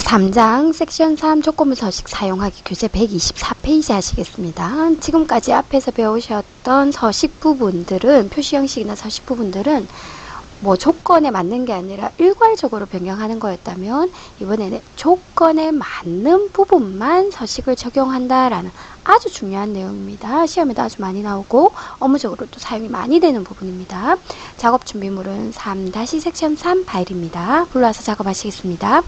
제3장 섹션 3 조건부 서식 사용하기 교재 124페이지 하시겠습니다. 지금까지 앞에서 배우셨던 서식 부분들은, 표시 형식이나 서식 부분들은 뭐 조건에 맞는 게 아니라 일괄적으로 변경하는 거였다면, 이번에는 조건에 맞는 부분만 서식을 적용한다라는 아주 중요한 내용입니다. 시험에도 아주 많이 나오고 업무적으로도 사용이 많이 되는 부분입니다. 작업 준비물은 3- 섹션 3 파일입니다. 불러와서 작업하시겠습니다.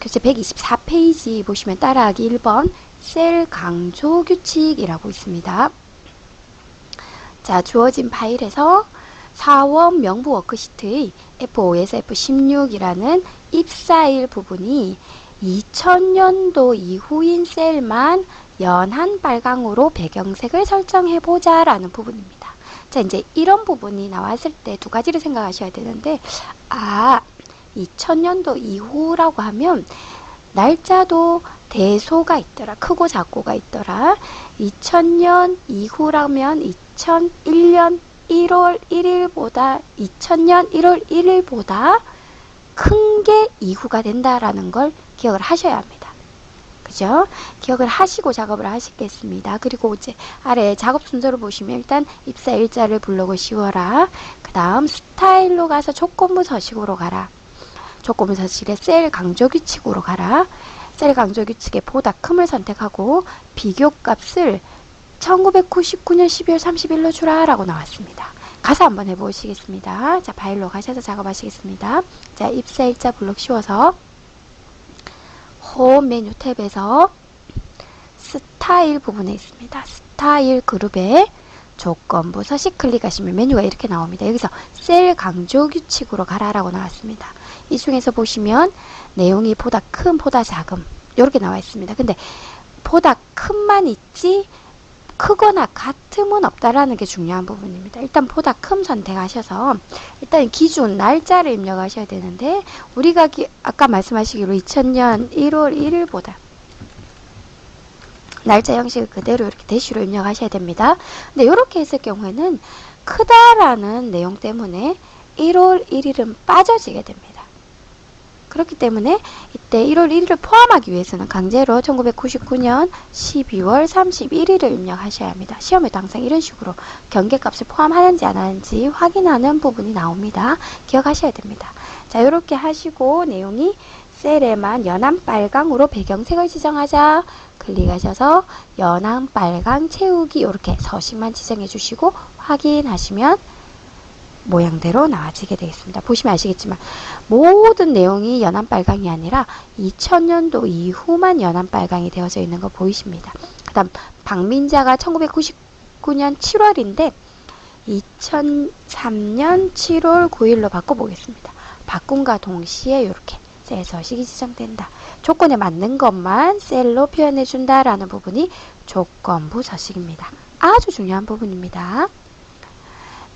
교재 124페이지 보시면 따라하기 1번 셀 강조 규칙이라고 있습니다. 자, 주어진 파일에서 사원 명부 워크시트의 F5에서 F16이라는 입사일 부분이 2000년도 이후인 셀만 연한 빨강으로 배경색을 설정해보자 라는 부분입니다. 자, 이제 이런 부분이 나왔을 때 두 가지를 생각하셔야 되는데, 2000년도 이후라고 하면 날짜도 대소가 있더라. 크고 작고가 있더라. 2000년 이후라면 2001년 1월 1일보다 2000년 1월 1일보다 큰 게 이후가 된다라는 걸 기억을 하셔야 합니다. 그죠? 기억을 하시고 작업을 하시겠습니다. 그리고 이제 아래 작업 순서를 보시면 일단 입사 일자를 블록을 씌워라. 그 다음 스타일로 가서 조건부 서식으로 가라. 조건부 서식의 셀 강조 규칙으로 가라. 셀 강조 규칙의 보다 큼을 선택하고 비교값을 1999년 12월 30일로 주라 라고 나왔습니다. 가서 한번 해보시겠습니다. 자, 파일로 가셔서 작업하시겠습니다. 자, 입사 일자 블록 씌워서 홈 메뉴 탭에서 스타일 부분에 있습니다. 스타일 그룹에 조건부 서식 클릭하시면 메뉴가 이렇게 나옵니다. 여기서 셀 강조 규칙으로 가라라고 나왔습니다. 이 중에서 보시면 내용이 보다 큰, 보다 작음 이렇게 나와 있습니다. 근데 보다 큰만 있지 크거나 같음은 없다라는 게 중요한 부분입니다. 일단 보다 큼 선택하셔서 일단 기준 날짜를 입력하셔야 되는데, 우리가 아까 말씀하시기로 2000년 1월 1일보다 날짜 형식을 그대로 이렇게 대시로 입력하셔야 됩니다. 근데 이렇게 했을 경우에는 크다라는 내용 때문에 1월 1일은 빠져지게 됩니다. 그렇기 때문에 이때 1월 1일을 포함하기 위해서는 강제로 1999년 12월 31일을 입력하셔야 합니다. 시험에도 항상 이런 식으로 경계값을 포함하는지 안 하는지 확인하는 부분이 나옵니다. 기억하셔야 됩니다. 자, 이렇게 하시고 내용이 셀에만 연한 빨강으로 배경색을 지정하자. 클릭하셔서 연한 빨강 채우기 이렇게 서식만 지정해 주시고 확인하시면 모양대로 나와지게 되겠습니다. 보시면 아시겠지만 모든 내용이 연한 빨강이 아니라 2000년도 이후만 연한 빨강이 되어져 있는 거 보이십니다. 그 다음 박민자가 1999년 7월인데 2003년 7월 9일로 바꿔보겠습니다. 바꿈과 동시에 이렇게 셀 서식이 지정된다. 조건에 맞는 것만 셀로 표현해 준다라는 부분이 조건부 서식입니다. 아주 중요한 부분입니다.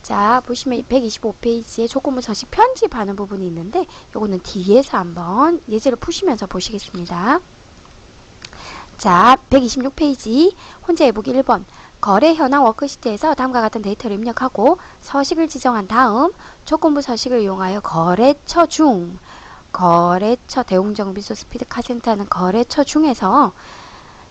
자, 보시면 125페이지에 조건부 서식 편집하는 부분이 있는데, 요거는 뒤에서 한번 예제를 푸시면서 보시겠습니다. 자, 126페이지 혼자 해보기 1번 거래 현황 워크시트에서 다음과 같은 데이터를 입력하고 서식을 지정한 다음 조건부 서식을 이용하여 거래처 대웅정비소 스피드 카센터는 거래처 중에서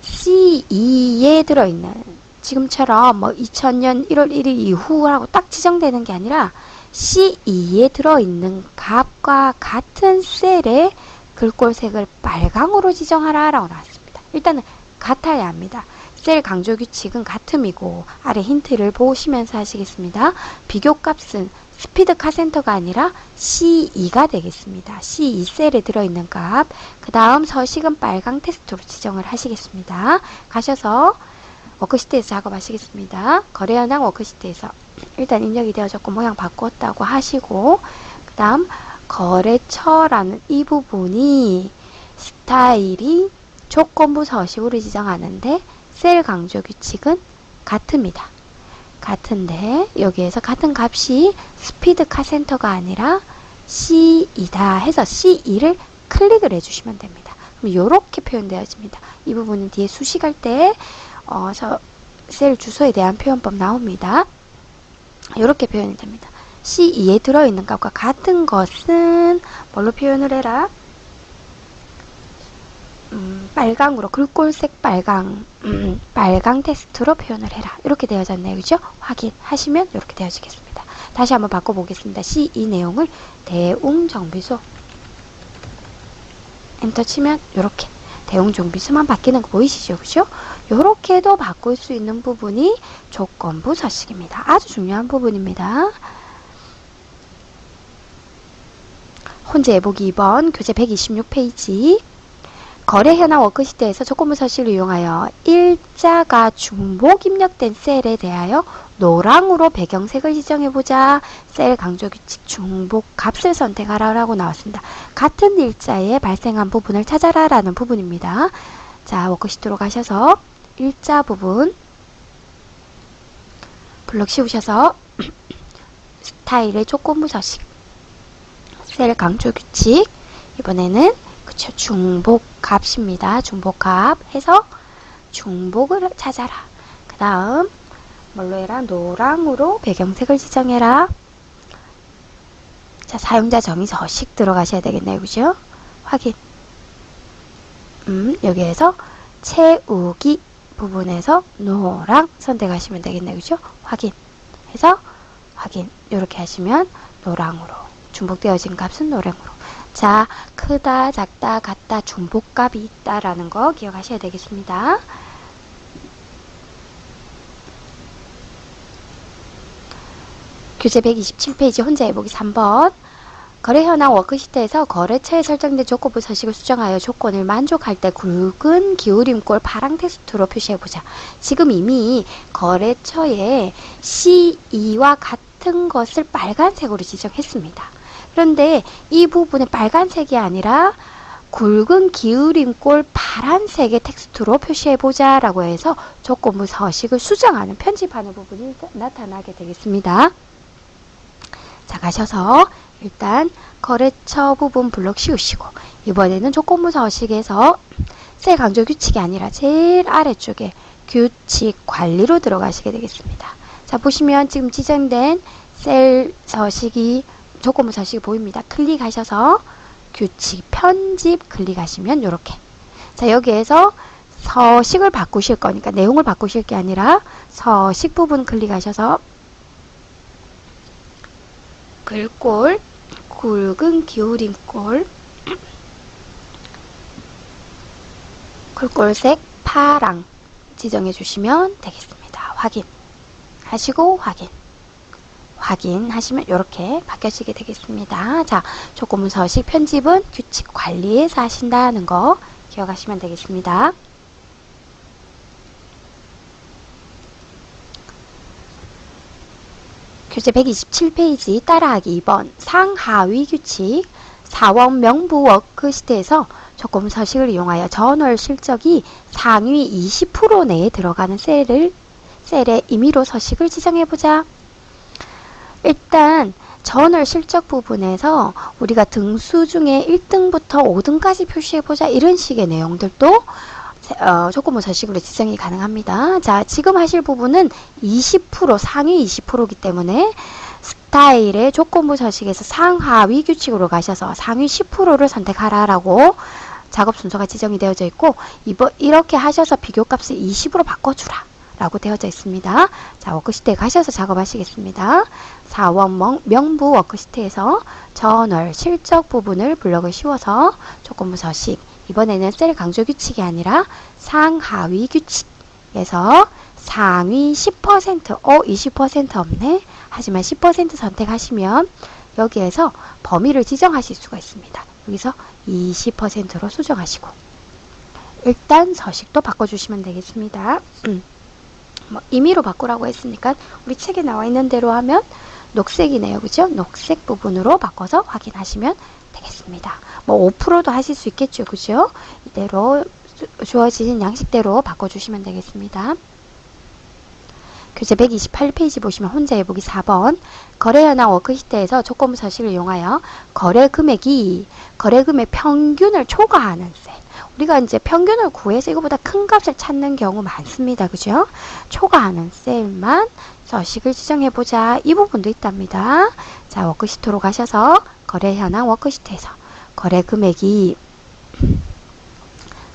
C2에 들어있는, 지금처럼 뭐 2000년 1월 1일 이후라고 딱 지정되는 게 아니라 C2에 들어있는 값과 같은 셀에 글꼴색을 빨강으로 지정하라 라고 나왔습니다. 일단은 같아야 합니다. 셀 강조 규칙은 같음이고, 아래 힌트를 보시면서 하시겠습니다. 비교값은 스피드 카센터가 아니라 C2가 되겠습니다. C2 셀에 들어있는 값. 그 다음 서식은 빨강 텍스트로 지정을 하시겠습니다. 가셔서 워크시트에서 작업하시겠습니다. 거래 현황 워크시트에서 일단 입력이 되어졌고 모양 바꿨다고 하시고, 그 다음 거래처라는 이 부분이 스타일이 조건부 서식으로 지정하는데 셀 강조 규칙은 같습니다. 같은데 여기에서 같은 값이 스피드 카센터가 아니라 C2다 해서 C2를 클릭을 해주시면 됩니다. 그럼 이렇게 표현되어집니다. 이 부분은 뒤에 수식할 때 셀 주소에 대한 표현법 나옵니다. 이렇게 표현이 됩니다. C2에 들어있는 값과 같은 것은 뭘로 표현을 해라? 빨강으로 글꼴색 빨강 텍스트로 표현을 해라. 이렇게 되어졌네요. 그죠? 확인하시면 이렇게 되어지겠습니다. 다시 한번 바꿔보겠습니다. C2 내용을 대웅정비소 엔터 치면 이렇게 대웅정비소만 바뀌는 거 보이시죠? 그죠? 이렇게도 바꿀 수 있는 부분이 조건부 서식입니다. 아주 중요한 부분입니다. 혼재 해보기 2번 교재 126페이지 거래 현황 워크시트에서 조건부 서식을 이용하여 일자가 중복 입력된 셀에 대하여 노랑으로 배경색을 지정해보자. 셀 강조 규칙 중복 값을 선택하라 라고 나왔습니다. 같은 일자에 발생한 부분을 찾아라 라는 부분입니다. 자, 워크시트로 가셔서 일자 부분 블럭 씌우셔서 스타일의 조건부 서식 셀 강조 규칙 이번에는 그쵸 중복 값입니다. 중복 값 해서 중복을 찾아라. 그 다음 뭘로 해라? 노랑으로 배경색을 지정해라. 자, 사용자 정의 서식 들어가셔야 되겠네요. 그죠? 확인. 여기에서 채우기 부분에서 노랑 선택하시면 되겠네요. 그죠? 확인. 해서 확인. 이렇게 하시면 노랑으로 중복되어진 값은 노랑으로. 자, 크다, 작다, 같다, 중복값이 있다라는 거 기억하셔야 되겠습니다. 교재 127페이지 혼자 해보기 3번 거래 현황 워크시트에서 거래처에 설정된 조건부 서식을 수정하여 조건을 만족할 때 굵은 기울임꼴 파랑 텍스트로 표시해보자. 지금 이미 거래처에 C2와 같은 것을 빨간색으로 지정했습니다. 그런데 이 부분에 빨간색이 아니라 굵은 기울임꼴 파란색의 텍스트로 표시해보자 라고 해서 조건부 서식을 수정하는 편집하는 부분이 나타나게 되겠습니다. 자, 가셔서 일단 거래처 부분 블럭 씌우시고 이번에는 조건부 서식에서 셀 강조 규칙이 아니라 제일 아래쪽에 규칙 관리로 들어가시게 되겠습니다. 자, 보시면 지금 지정된 셀 서식이 조건부 서식이 보입니다. 클릭하셔서 규칙 편집 클릭하시면 이렇게 자 여기에서 서식을 바꾸실 거니까 내용을 바꾸실 게 아니라 서식 부분 클릭하셔서 글꼴 굵은 기울임꼴 글꼴색 파랑 지정해 주시면 되겠습니다. 확인하시고 확인하시면 이렇게 바뀌어지게 되겠습니다. 자, 조건부 서식 편집은 규칙 관리에서 하신다는 거 기억하시면 되겠습니다. 교재 127페이지 따라하기 2번 상하위 규칙 4원 명부 워크시트에서 조건부 서식을 이용하여 전월 실적이 상위 20% 내에 들어가는 셀의 임의로 서식을 지정해보자. 일단 전월 실적 부분에서 우리가 등수 중에 1등부터 5등까지 표시해보자 이런 식의 내용들도 조건부 서식으로 지정이 가능합니다. 자, 지금 하실 부분은 20% 상위 20%이기 때문에 스타일의 조건부 서식에서 상하위 규칙으로 가셔서 상위 10%를 선택하라라고 작업 순서가 지정이 되어져 있고 이렇게 하셔서 비교값을 20으로 바꿔주라 라고 되어져 있습니다. 자, 워크시트에 가셔서 작업하시겠습니다. 4원 명부 워크시트에서 전월 실적 부분을 블럭을 씌워서 조건부 서식 이번에는 셀 강조 규칙이 아니라 상하위 규칙에서 상위 10% 20% 없네. 하지만 10% 선택하시면 여기에서 범위를 지정하실 수가 있습니다. 여기서 20%로 수정하시고 일단 서식도 바꿔주시면 되겠습니다. 임의로 바꾸라고 했으니까 우리 책에 나와 있는 대로 하면 녹색이네요. 그죠? 녹색 부분으로 바꿔서 확인하시면 되겠습니다. 5%도 하실 수 있겠죠. 그죠? 이대로 주어진 양식대로 바꿔주시면 되겠습니다. 교재 128페이지 보시면 혼자 해보기 4번 거래 현황 워크시트에서 조건부 서식을 이용하여 거래 금액 평균을 초과하는 셀 우리가 이제 평균을 구해서 이거보다 큰 값을 찾는 경우 많습니다. 그죠? 초과하는 셀만 서식을 지정해보자. 이 부분도 있답니다. 자, 워크시트로 가셔서 거래 현황 워크시트에서 거래 금액이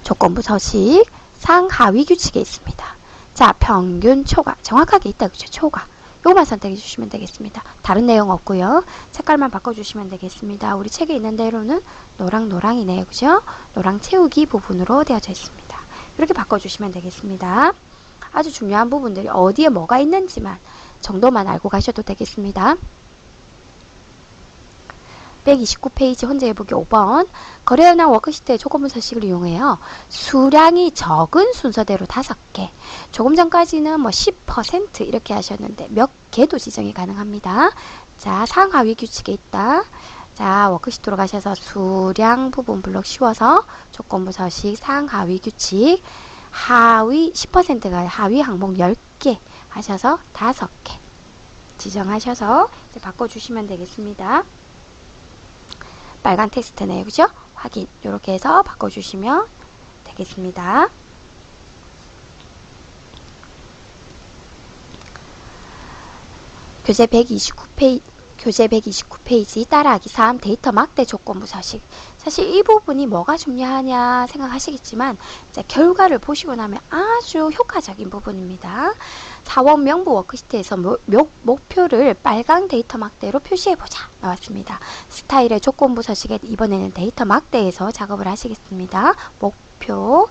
조건부 서식 상하위 규칙에 있습니다. 자, 평균 초과 정확하게 있다 그죠? 초과 요거만 선택해 주시면 되겠습니다. 다른 내용 없고요. 색깔만 바꿔주시면 되겠습니다. 우리 책에 있는 대로는 노랑이네요. 그죠? 노랑 채우기 부분으로 되어져 있습니다. 이렇게 바꿔주시면 되겠습니다. 아주 중요한 부분들이 어디에 뭐가 있는지만 정도만 알고 가셔도 되겠습니다. 129페이지 혼자 해보기 5번 거래현황 워크시트의 조건부 서식을 이용해요. 수량이 적은 순서대로 5개 조금 전까지는 뭐 10% 이렇게 하셨는데 몇 개도 지정이 가능합니다. 자, 상하위 규칙에 있다. 자, 워크시트로 가셔서 수량 부분 블록 씌워서 조건부 서식 상하위 규칙 하위 10%가 하위 항목 10개 하셔서 5개 지정하셔서 이제 바꿔주시면 되겠습니다. 빨간 텍스트네요. 그죠? 확인. 이렇게 해서 바꿔주시면 되겠습니다. 교재 129페이지 따라하기 3 데이터 막대 조건부 서식. 사실 이 부분이 뭐가 중요하냐 생각하시겠지만 이제 결과를 보시고 나면 아주 효과적인 부분입니다. 사원 명부 워크시트에서 목표를 빨강 데이터 막대로 표시해보자 나왔습니다. 스타일의 조건부 서식에 이번에는 데이터 막대에서 작업을 하시겠습니다. 목표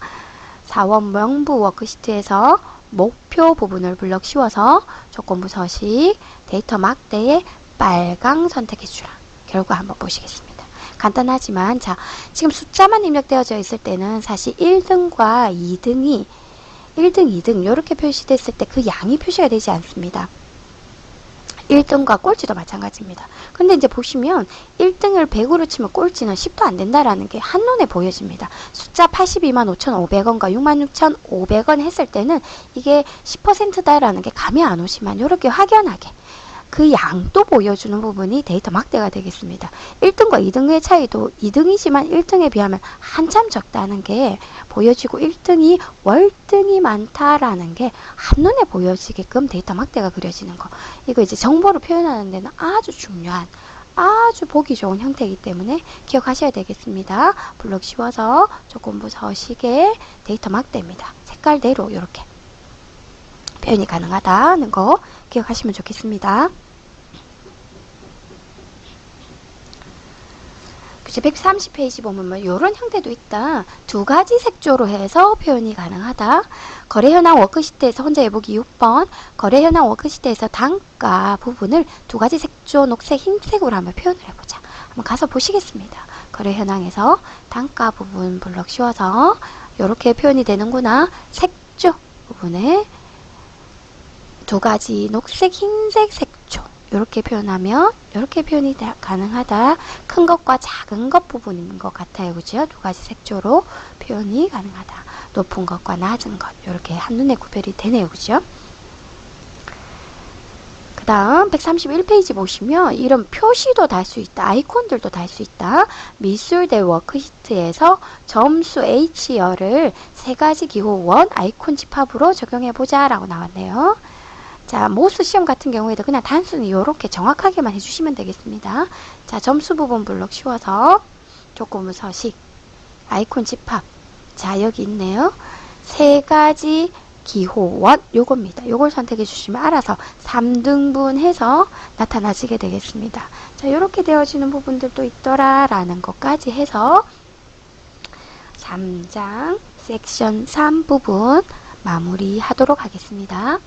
사원 명부 워크시트에서 목표 부분을 블럭 씌워서 조건부 서식 데이터 막대에 빨강 선택해주라. 결과 한번 보시겠습니다. 간단하지만 자, 지금 숫자만 입력되어져 있을 때는 사실 1등과 2등이 1등, 2등 이렇게 표시됐을 때 그 양이 표시가 되지 않습니다. 1등과 꼴찌도 마찬가지입니다. 근데 이제 보시면 1등을 100으로 치면 꼴찌는 10도 안 된다라는 게 한눈에 보여집니다. 숫자 82만 5,500원과 66,500원 했을 때는 이게 10%다라는 게 감이 안 오지만 이렇게 확연하게 그 양도 보여주는 부분이 데이터 막대가 되겠습니다. 1등과 2등의 차이도 2등이지만 1등에 비하면 한참 적다는 게 보여지고 1등이 월등히 많다라는 게 한눈에 보여지게끔 데이터 막대가 그려지는 거. 이거 이제 정보를 표현하는 데는 아주 중요한 아주 보기 좋은 형태이기 때문에 기억하셔야 되겠습니다. 블록 씌워서 조건부 서식의 데이터 막대입니다. 색깔대로 이렇게 표현이 가능하다는 거 기억하시면 좋겠습니다. 교재 130페이지 보면 이런 형태도 있다. 두 가지 색조로 해서 표현이 가능하다. 거래현황 워크시트에서 혼자 해보기 6번 거래현황 워크시트에서 단가 부분을 두 가지 색조 녹색, 흰색으로 한번 표현을 해보자. 한번 가서 보시겠습니다. 거래현황에서 단가 부분 블럭 씌워서 이렇게 표현이 되는구나. 색조 부분에 두 가지 녹색, 흰색 색조 이렇게 표현하면 이렇게 표현이 가능하다. 큰 것과 작은 것 부분인 것 같아요. 그죠? 두 가지 색조로 표현이 가능하다. 높은 것과 낮은 것 이렇게 한눈에 구별이 되네요. 그죠? 그 다음 131페이지 보시면 이런 표시도 달 수 있다. 아이콘들도 달 수 있다. 미술대 워크시트에서 점수 H열을 세 가지 기호 원 아이콘 집합으로 적용해보자 라고 나왔네요. 자, 모스 시험 같은 경우에도 그냥 단순히 이렇게 정확하게만 해주시면 되겠습니다. 자, 점수 부분 블록 씌워서 조건부 서식 아이콘 집합. 자, 여기 있네요. 세 가지 기호원 요겁니다. 요걸 선택해 주시면 알아서 3등분 해서 나타나지게 되겠습니다. 자, 이렇게 되어지는 부분들도 있더라 라는 것까지 해서 3장 섹션 3 부분 마무리 하도록 하겠습니다.